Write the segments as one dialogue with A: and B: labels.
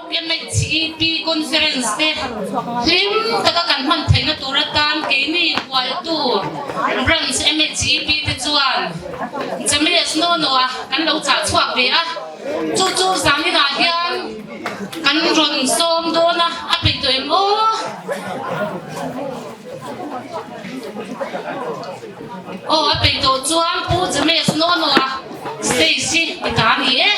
A: MHIP conference te him taka kan man thaina turatan ke ni wal tu branch MHIP te chuan james no no a kan lo cha chuak ve a chu sami na hian kan ron som do na a pe to emo a pe to chuan pu james no no a Stacy ta ni e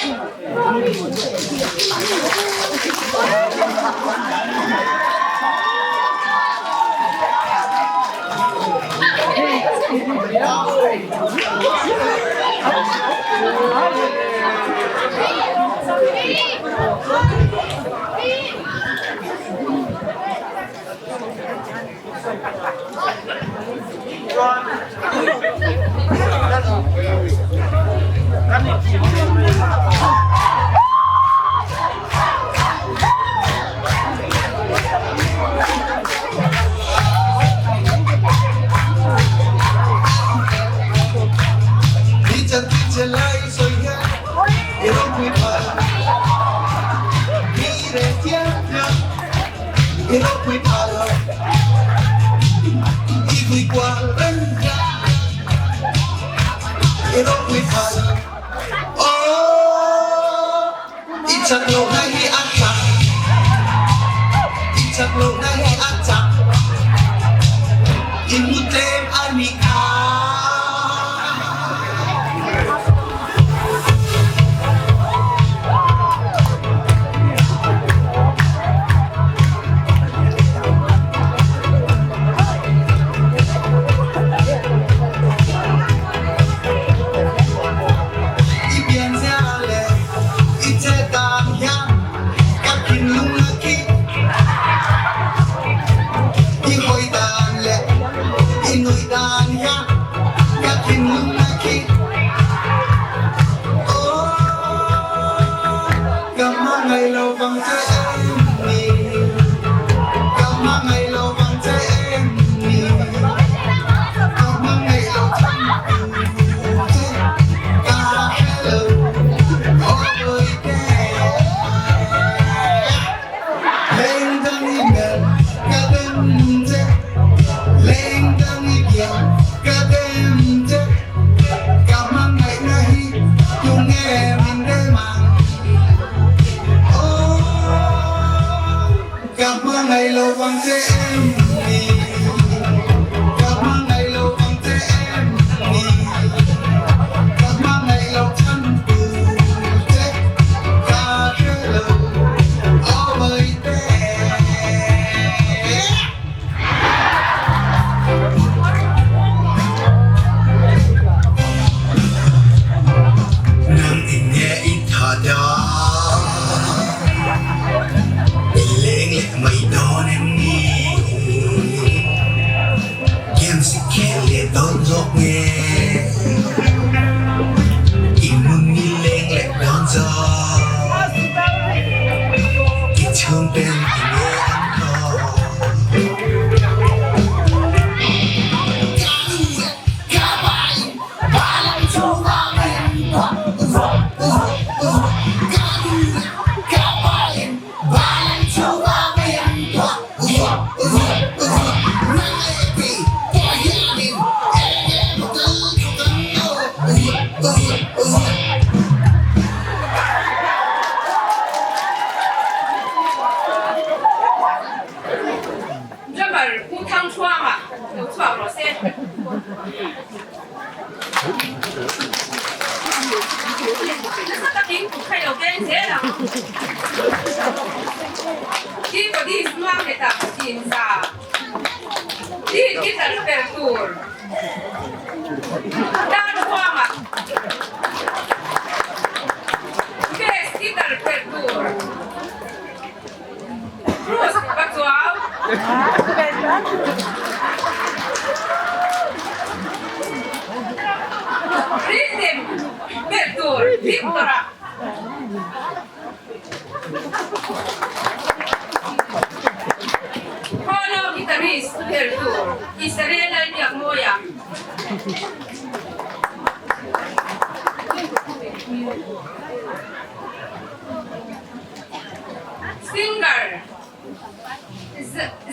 B: singer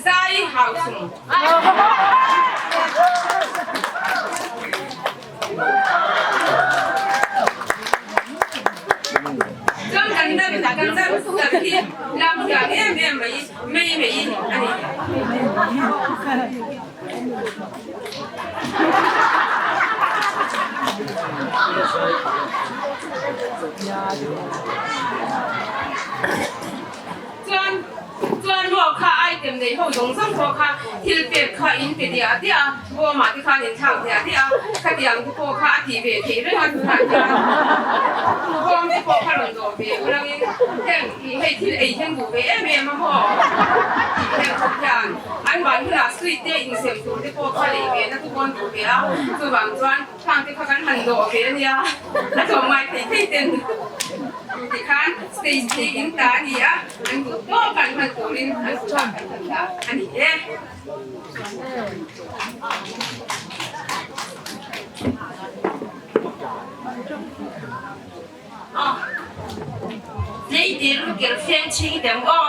B: Zai Housing. John Ganda kita Ganda tapi lam yang ini Johnบอกค่าไอเทมในห้องยงส่งบอกค่าฮิลเป็ดค่าอินเป็ดที่บัวมาที่ค่าเห็นช่างที่ค่าเดียงที่พวกค่าทีเวทีเรื่องทุกอย่างพวกที่พวกค่าหลงตัวเวเรื่องนี้แข่งให้ที่ไอเทมดูเวมาพอแข่งทุกอย่างอันวันที่เราสุดเตี้ยอินเสียงตัวที่พวกค่าเลยเวนั่นทุกคนดูเวคือบางวันทางที่เขากันหันตัวเวเนี่ยแล้วทำไมถึงให้เต้นที่คันสเตจที่อินตาเนี่ยอันถูกต้องกันมันตัวนี้อันถูกต้องกันทั้งอันนี้นี่ดีลูกเกี่ยวกับเฟ้นชิงเดี๋ยวอ๋อ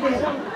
B: Hãy subscribe cho kênh Ghiền Mì Gõ để không bỏ lỡ